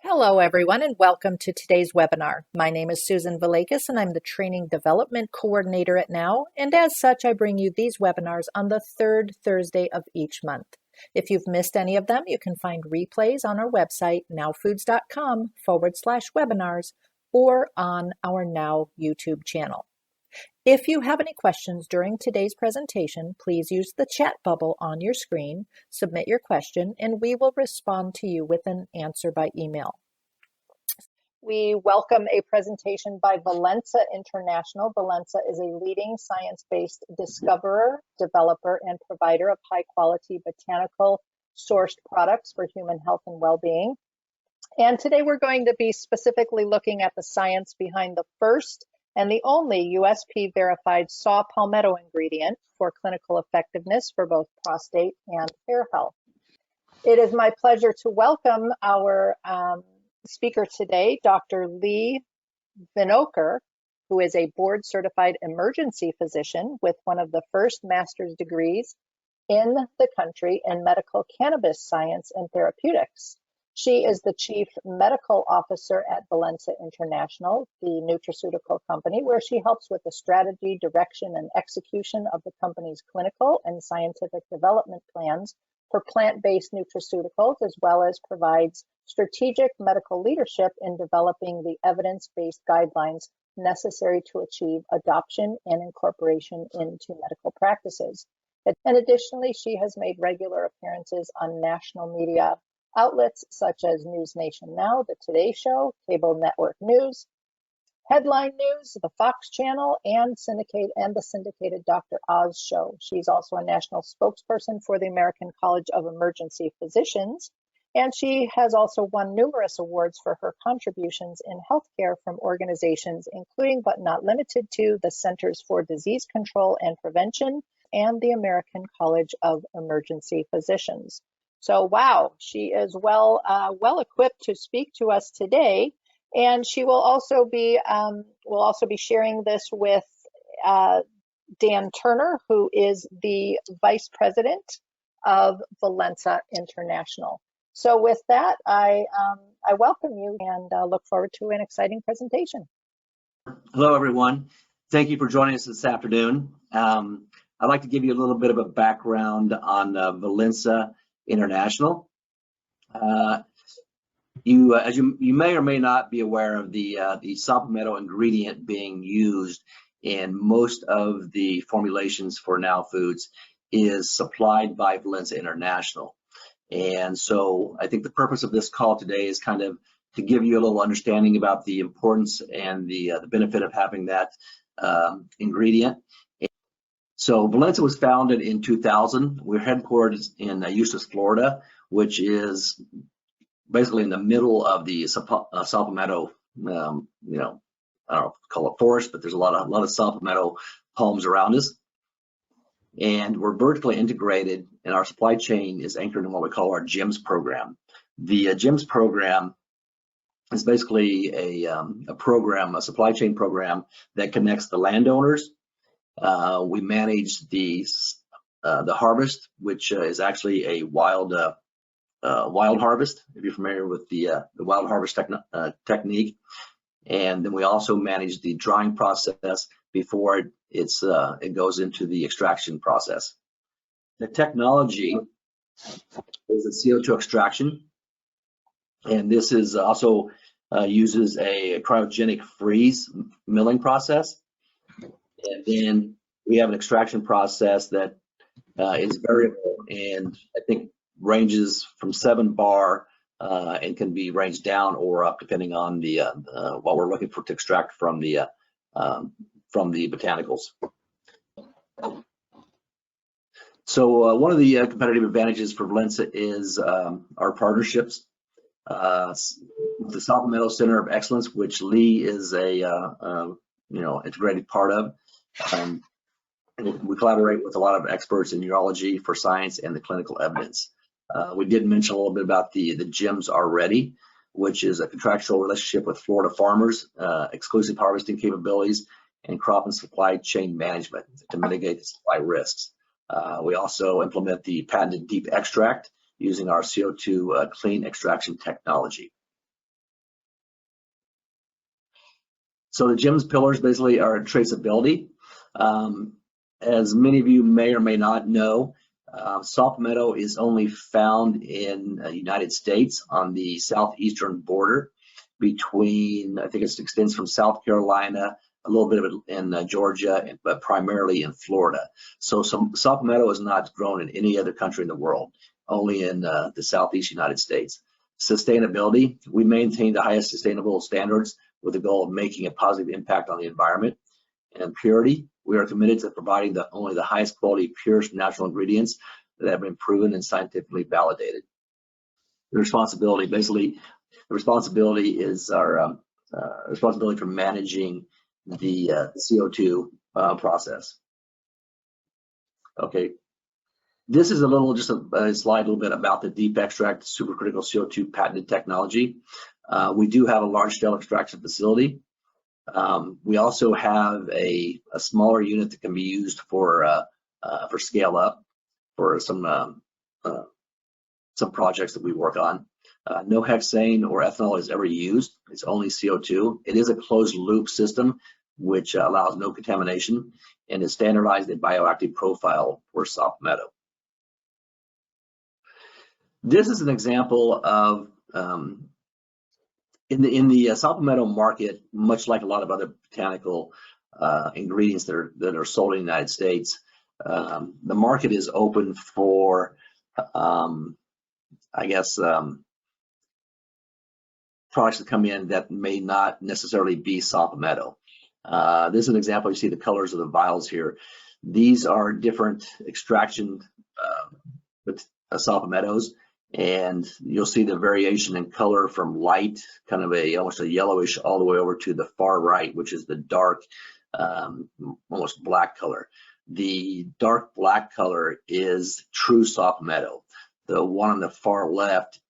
Hello, everyone, and welcome to today's webinar. My name is Susan Valakis, and I'm the Training Development Coordinator at Now, and as such, I bring you these webinars on the third Thursday of each month. If you've missed any of them, you can find replays on our website, nowfoods.com/webinars, or on our Now YouTube channel. If you have any questions during today's presentation, please use the chat bubble on your screen, submit your question, and we will respond to you with an answer by email. We welcome a presentation by Valensa International. Valensa is a leading science-based discoverer, developer, and provider of high-quality botanical sourced products for human health and well-being. And today we're going to be specifically looking at the science behind the first and the only USP Verified saw palmetto ingredient for clinical effectiveness for both prostate and hair health. It is my pleasure to welcome our speaker today, Dr. Leigh Vinocur, who is a board-certified emergency physician with one of the first master's degrees in the country in medical cannabis science and therapeutics. She is the Chief Medical Officer at Valensa International, the nutraceutical company, where she helps with the strategy, direction, and execution of the company's clinical and scientific development plans for plant-based nutraceuticals, as well as provides strategic medical leadership in developing the evidence-based guidelines necessary to achieve adoption and incorporation into medical practices. And additionally, she has made regular appearances on national media outlets such as News Nation Now, The Today Show, Cable Network News, Headline News, the Fox Channel, and the syndicated Dr. Oz Show. She's also a national spokesperson for the American College of Emergency Physicians, and she has also won numerous awards for her contributions in healthcare from organizations including but not limited to the Centers for Disease Control and Prevention and the American College of Emergency Physicians. So, wow, she is well equipped to speak to us today, and she will also be sharing this with Dan Turner, who is the Vice President of Valensa International. So, with that, I welcome you and look forward to an exciting presentation. Hello, everyone. Thank you for joining us this afternoon. I'd like to give you a little bit of a background on Valensa International. You may or may not be aware of the saw palmetto ingredient being used in most of the formulations for Now Foods is supplied by Valensa International. And so I think the purpose of this call today is kind of to give you a little understanding about the importance and the benefit of having that ingredient. So Valensa was founded in 2000. We're headquartered in Eustis, Florida, which is basically in the middle of the saw palmetto, I don't know, call it forest, but there's a lot of saw palmetto palms around us. And we're vertically integrated, and our supply chain is anchored in what we call our GEMS program. The GEMS program is basically a supply chain program that connects the landowners. We manage the harvest, which is actually a wild harvest, if you're familiar with the wild harvest technique. And then we also manage the drying process before it goes into the extraction process. The technology is a CO2 extraction, and this is also uses a cryogenic freeze milling process. And then we have an extraction process that is variable, and I think ranges from 7 bar and can be ranged down or up depending on the what we're looking for to extract from the botanicals. So one of the competitive advantages for Valensa is our partnerships. The Saw Palmetto Center of Excellence, which Leigh is a integrated part of. We collaborate with a lot of experts in urology for science and the clinical evidence. We did mention a little bit about the GEMS already, which is a contractual relationship with Florida farmers, exclusive harvesting capabilities, and crop and supply chain management to mitigate the supply risks. We also implement the patented deep extract using our CO2 clean extraction technology. So the GEMS pillars basically are traceability. As many of you may or may not know, saw palmetto is only found in the United States on the southeastern border between, I think it extends from South Carolina, a little bit of it in Georgia, but primarily in Florida. So saw palmetto is not grown in any other country in the world, only in the southeast United States. Sustainability, we maintain the highest sustainable standards with the goal of making a positive impact on the environment. And purity, we are committed to providing only the highest quality, purest natural ingredients that have been proven and scientifically validated. The responsibility, basically, the responsibility is our responsibility for managing the CO2 process. Okay, this is just a slide a little bit about the deep extract supercritical CO2 patented technology. We do have a large scale extraction facility. We also have a smaller unit that can be used for scale up for some projects that we work on. No hexane or ethanol is ever used. It's only CO2. It is a closed loop system, which allows no contamination and is standardized in bioactive profile for saw palmetto. This is an example of in the saw palmetto market, much like a lot of other botanical ingredients that are sold in the United States, the market is open for, I guess, products that come in that may not necessarily be saw palmetto. This is an example. You see the colors of the vials here. These are different extraction saw palmettos, and you'll see the variation in color from light, kind of almost a yellowish, all the way over to the far right, which is the dark, almost black color. The dark black color is true saw palmetto. The one on the far left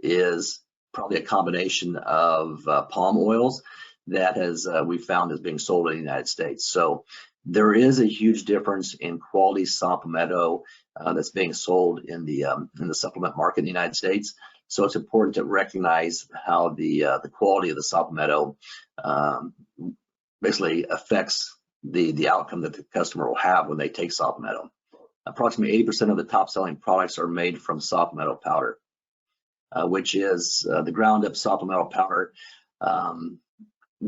is probably a combination of palm oils that we found as being sold in the United States. So there is a huge difference in quality saw palmetto that's being sold in the supplement market in the United States. So it's important to recognize how the quality of the saw palmetto basically affects the outcome that the customer will have when they take saw palmetto. Approximately 80% of the top selling products are made from saw palmetto powder, which is the ground up saw palmetto powder.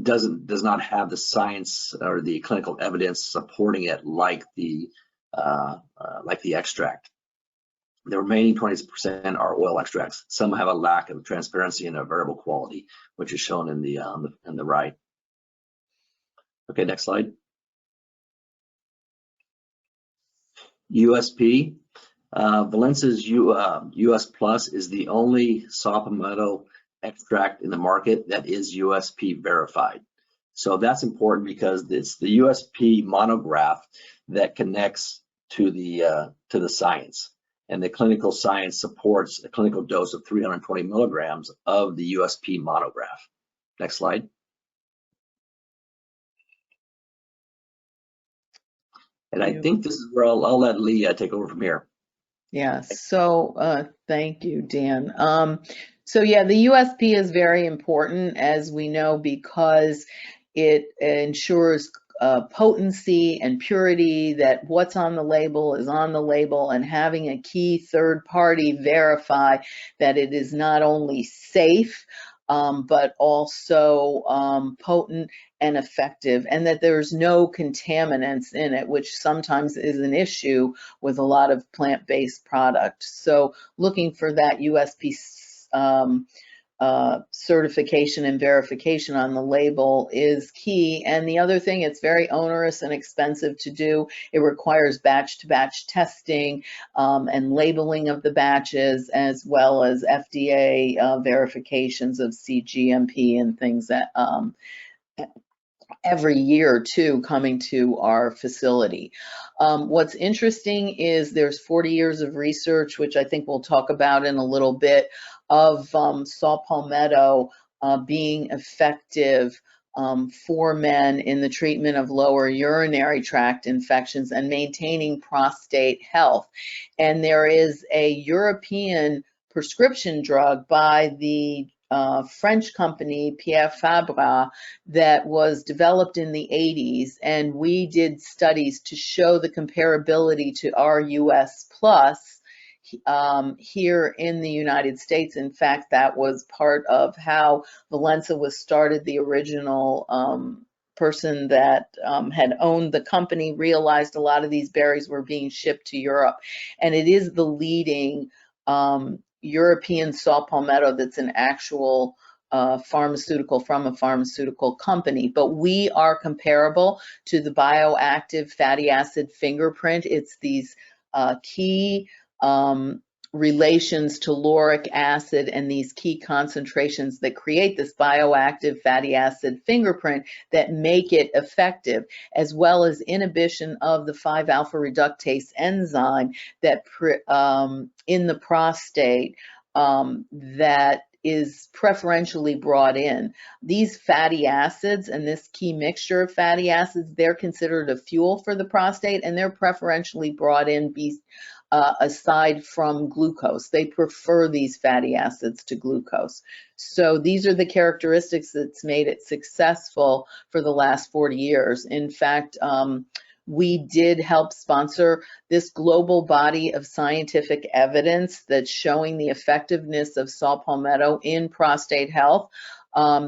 Does not have the science or the clinical evidence supporting it like the extract. The remaining 20% are oil extracts. Some have a lack of transparency and a variable quality, which is shown in the right. Okay, next slide. USP. Valensa's USPlus is the only saw palmetto extract in the market that is USP verified. So that's important because it's the USP monograph that connects to the science, and the clinical science supports a clinical dose of 320 milligrams of the USP monograph. Next slide. And I think this is where I'll let Leigh take over from here. Yeah, so thank you, Dan. So yeah, the USP is very important, as we know, because it ensures potency and purity, that what's on the label is on the label, and having a key third party verify that it is not only safe, but also potent and effective, and that there's no contaminants in it, which sometimes is an issue with a lot of plant-based products. So looking for that USP certification and verification on the label is key. And the other thing, it's very onerous and expensive to do. It requires batch-to-batch testing and labeling of the batches, as well as FDA verifications of CGMP and things that every year too, coming to our facility. What's interesting is there's 40 years of research, which I think we'll talk about in a little bit, of saw palmetto being effective for men in the treatment of lower urinary tract infections and maintaining prostate health. And there is a European prescription drug by the French company, Pierre Fabre, that was developed in the 80s, and we did studies to show the comparability to our USPlus here in the United States. In fact, that was part of how Valensa was started. The original person that had owned the company realized a lot of these berries were being shipped to Europe, and it is the leading European saw palmetto that's an actual pharmaceutical from a pharmaceutical company. But we are comparable to the bioactive fatty acid fingerprint. It's these key relations to lauric acid and these key concentrations that create this bioactive fatty acid fingerprint that make it effective, as well as inhibition of the 5-alpha reductase enzyme that in the prostate that is preferentially brought in. These fatty acids and this key mixture of fatty acids, they're considered a fuel for the prostate, and they're preferentially brought in aside from glucose. They prefer these fatty acids to glucose. So these are the characteristics that's made it successful for the last 40 years. In fact, we did help sponsor this global body of scientific evidence that's showing the effectiveness of saw palmetto in prostate health.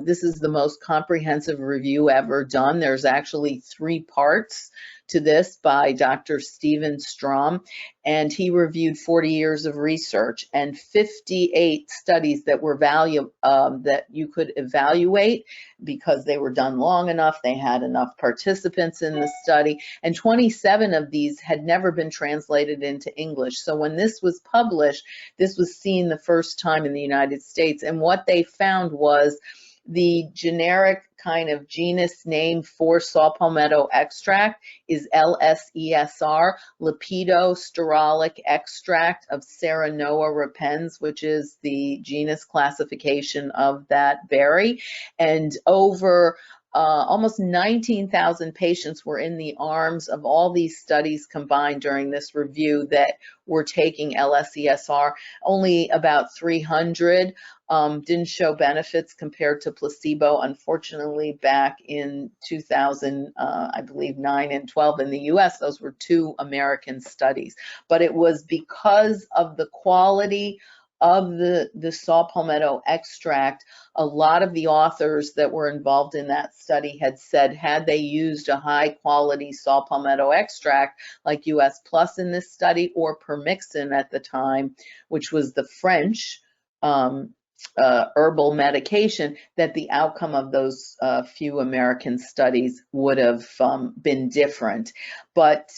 This is the most comprehensive review ever done. There's actually 3 parts to this by Dr. Stephen Strom, and he reviewed 40 years of research and 58 studies that were that you could evaluate because they were done long enough, they had enough participants in the study, and 27 of these had never been translated into English. So when this was published, this was seen the first time in the United States, and what they found was the generic kind of genus name for saw palmetto extract is LSESR, lipidosterolic extract of Serenoa repens, which is the genus classification of that berry. And over almost 19,000 patients were in the arms of all these studies combined during this review that were taking LSESR. Only about 300 didn't show benefits compared to placebo. Unfortunately, back in 2000, I believe 9 and 12 in the US, those were 2 American studies. But it was because of the quality of the saw palmetto extract. A lot of the authors that were involved in that study had said, had they used a high quality saw palmetto extract like USPlus in this study, or permixin at the time, which was the French herbal medication, that the outcome of those few American studies would have been different. But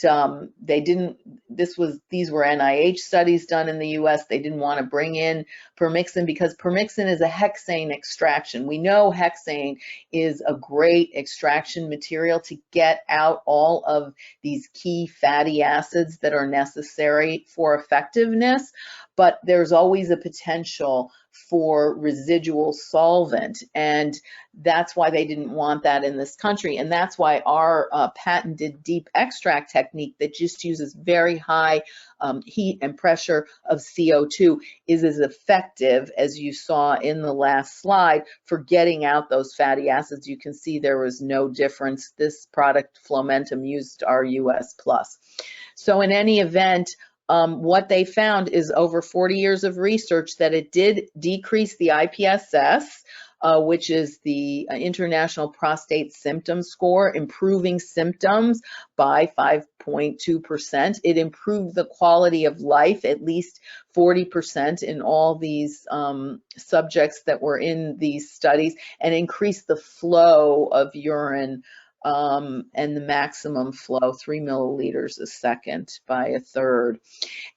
they didn't, these were NIH studies done in the US. They didn't want to bring in permixin because permixin is a hexane extraction. We know hexane is a great extraction material to get out all of these key fatty acids that are necessary for effectiveness, but there's always a potential for residual solvent, and that's why they didn't want that in this country. And that's why our patented deep extract technique that just uses very high heat and pressure of CO2 is as effective as you saw in the last slide for getting out those fatty acids. You can see there was no difference. This product, Flomentum, used our USPlus. So in any event, what they found is over 40 years of research that it did decrease the IPSS, which is the International Prostate Symptom Score, improving symptoms by 5.2%. It improved the quality of life, at least 40% in all these subjects that were in these studies, and increased the flow of urine and the maximum flow, 3 milliliters a second, by a third.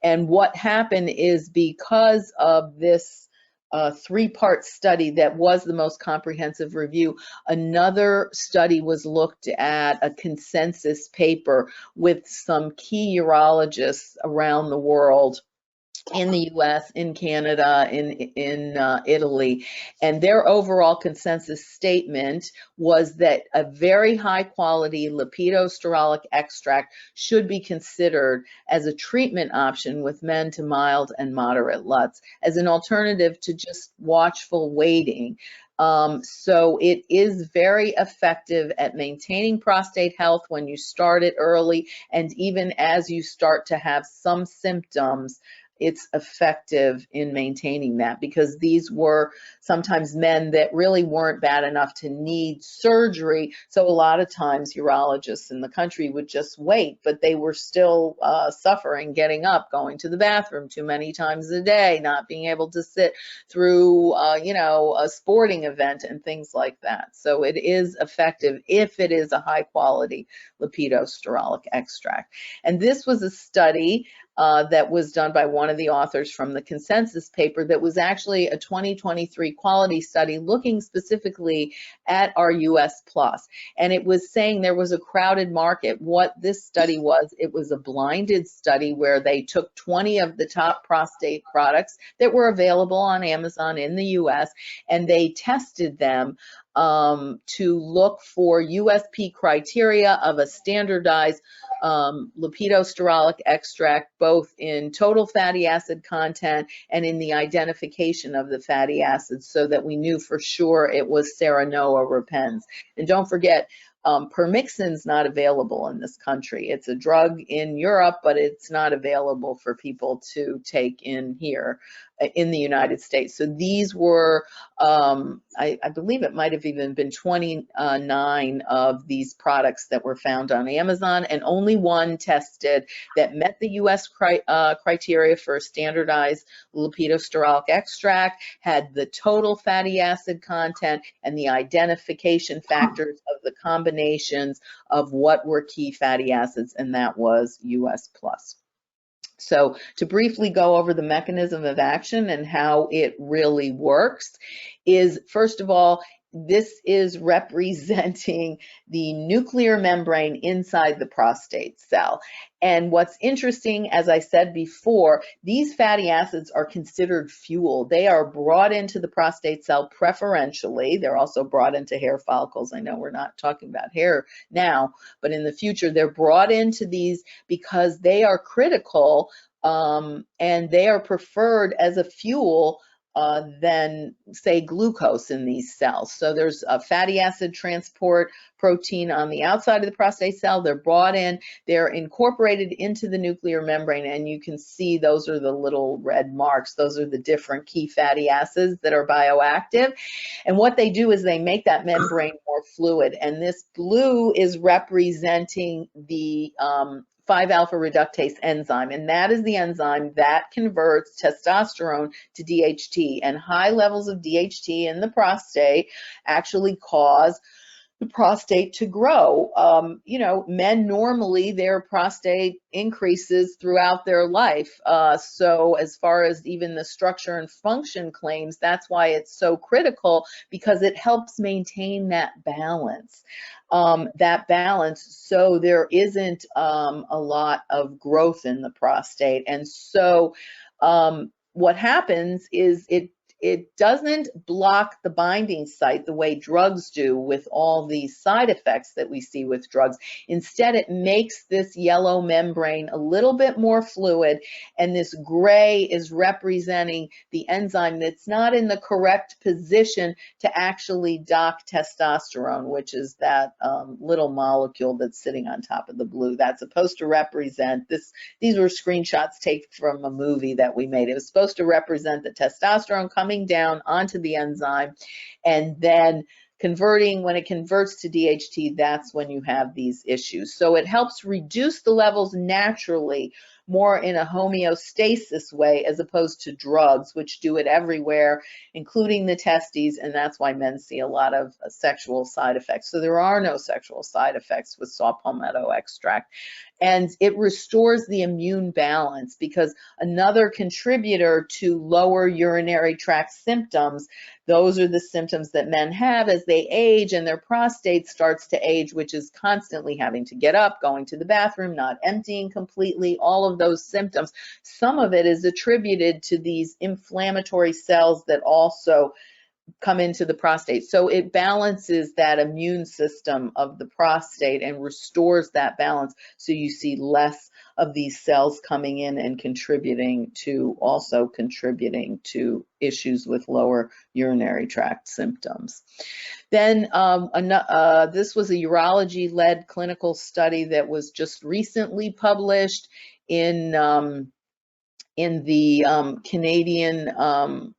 And what happened is, because of this 3-part study that was the most comprehensive review, another study was looked at, a consensus paper with some key urologists around the world in the US, in Canada, in Italy, and their overall consensus statement was that a very high quality lipidosterolic extract should be considered as a treatment option with men to mild and moderate LUTs as an alternative to just watchful waiting. So it is very effective at maintaining prostate health when you start it early, and even as you start to have some symptoms, it's effective in maintaining that, because these were sometimes men that really weren't bad enough to need surgery. So a lot of times urologists in the country would just wait, but they were still suffering, getting up, going to the bathroom too many times a day, not being able to sit through, a sporting event and things like that. So it is effective if it is a high quality lipidosterolic extract. And this was a study that was done by one of the authors from the consensus paper that was actually a 2023 quality study looking specifically at our USPlus. And it was saying there was a crowded market. What this study was, it was a blinded study where they took 20 of the top prostate products that were available on Amazon in the US, and they tested them to look for USP criteria of a standardized lipidosterolic extract, both in total fatty acid content and in the identification of the fatty acids, so that we knew for sure it was Seranoa repens. And don't forget, Permixin's not available in this country. It's a drug in Europe, but it's not available for people to take in here in the United States. So these were, I believe it might have even been 29 of these products that were found on Amazon, and only one tested that met the US criteria for a standardized lipidosterolic extract, had the total fatty acid content and the identification factors of the combinations of what were key fatty acids, and that was USPlus. So to briefly go over the mechanism of action and how it really works is, first of all, this is representing the nuclear membrane inside the prostate cell. And what's interesting, as I said before, these fatty acids are considered fuel. They are brought into the prostate cell preferentially. They're also brought into hair follicles. I know we're not talking about hair now, but in the future, they're brought into these because they are critical, and they are preferred as a fuel than, say, glucose in these cells. So there's a fatty acid transport protein on the outside of the prostate cell. They're brought in, they're incorporated into the nuclear membrane, and you can see those are the little red marks. Those are the different key fatty acids that are bioactive. And what they do is they make that membrane more fluid. And this blue is representing the 5-alpha reductase enzyme, and that is the enzyme that converts testosterone to DHT. And high levels of DHT in the prostate actually cause the prostate to grow. Men normally, their prostate increases throughout their life. So as far as even the structure and function claims, that's why it's so critical, because it helps maintain that balance. So there isn't a lot of growth in the prostate. And so what happens is it doesn't block the binding site the way drugs do with all these side effects that we see with drugs. Instead, it makes this yellow membrane a little bit more fluid, and this gray is representing the enzyme that's not in the correct position to actually dock testosterone, which is that little molecule that's sitting on top of the blue. That's supposed to represent this. These were screenshots taken from a movie that we made. It was supposed to represent the testosterone coming down onto the enzyme, and then when it converts to DHT, that's when you have these issues. So it helps reduce the levels naturally, more in a homeostasis way, as opposed to drugs, which do it everywhere, including the testes, and that's why men see a lot of sexual side effects. So there are no sexual side effects with saw palmetto extract. And it restores the immune balance, because another contributor to lower urinary tract symptoms, those are the symptoms that men have as they age and their prostate starts to age, which is constantly having to get up, going to the bathroom, not emptying completely, all of those symptoms. Some of it is attributed to these inflammatory cells that also come into the prostate. So it balances that immune system of the prostate and restores that balance. So you see less of these cells coming in and contributing to issues with lower urinary tract symptoms. Then this was a urology-led clinical study that was just recently published in the Canadian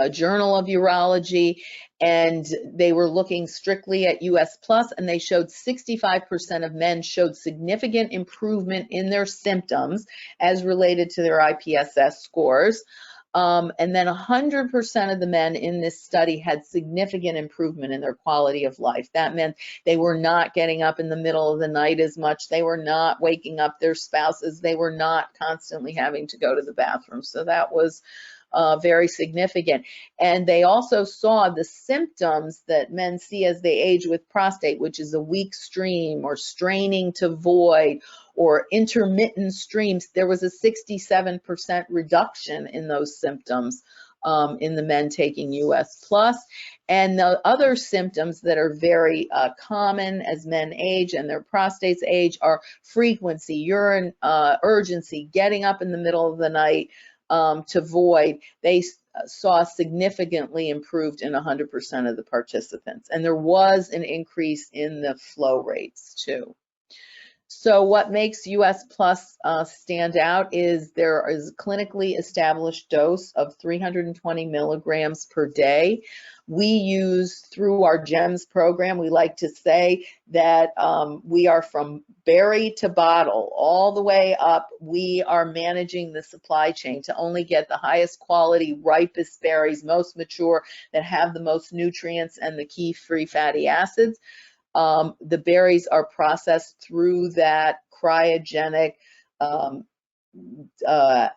Journal of Urology, and they were looking strictly at USPlus, and they showed 65% of men showed significant improvement in their symptoms as related to their IPSS scores. And then 100% of the men in this study had significant improvement in their quality of life. That meant they were not getting up in the middle of the night as much. They were not waking up their spouses. They were not constantly having to go to the bathroom. So that was very significant. And they also saw the symptoms that men see as they age with prostate, which is a weak stream or straining to void or intermittent streams. There was a 67% reduction in those symptoms in the men taking USPlus. And the other symptoms that are very common as men age and their prostates age are frequency, urine urgency, getting up in the middle of the night to void. They saw significantly improved in 100% of the participants. And there was an increase in the flow rates too. So what makes USPlus stand out is there is a clinically established dose of 320 milligrams per day. We use, through our GEMS program, we like to say that we are from berry to bottle, all the way up. We are managing the supply chain to only get the highest quality, ripest berries, most mature, that have the most nutrients and the key free fatty acids. The berries are processed through that cryogenic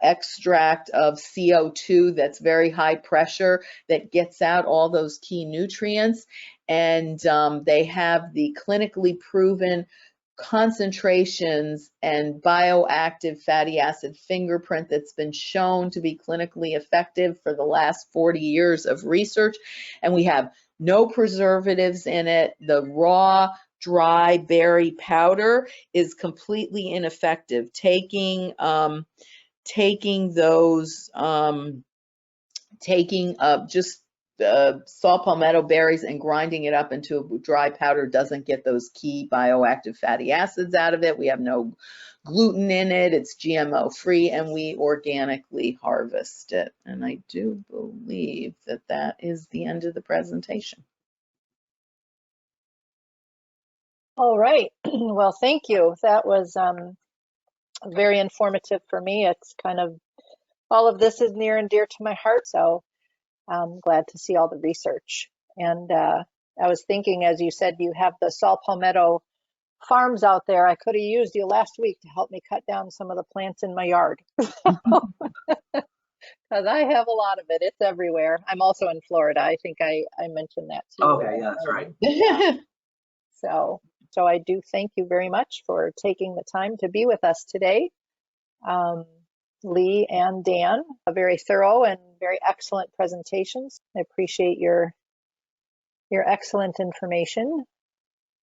extract of CO2 that's very high pressure that gets out all those key nutrients. And they have the clinically proven concentrations and bioactive fatty acid fingerprint that's been shown to be clinically effective for the last 40 years of research. And we have no preservatives in it. The raw, dry berry powder is completely ineffective. Taking just saw palmetto berries and grinding it up into a dry powder doesn't get those key bioactive fatty acids out of it. We have no gluten in it. It's GMO free, and we organically harvest it. And I do believe that that is the end of the presentation. All right. Well, thank you. That was very informative for me. It's kind of, all of this is near and dear to my heart, so I'm glad to see all the research. And I was thinking, as you said, you have the saw palmetto farms out there. I could have used you last week to help me cut down some of the plants in my yard. Because I have a lot of it. It's everywhere. I'm also in Florida. I think I mentioned that too. Okay, yeah, that's right. So I do thank you very much for taking the time to be with us today. Leigh and Dan, a very thorough and very excellent presentations. I appreciate your excellent information.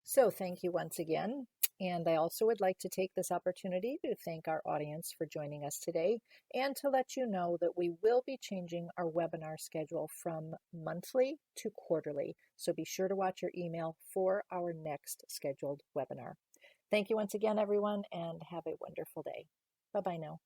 So thank you once again. And I also would like to take this opportunity to thank our audience for joining us today and to let you know that we will be changing our webinar schedule from monthly to quarterly. So be sure to watch your email for our next scheduled webinar. Thank you once again, everyone, and have a wonderful day. Bye-bye now.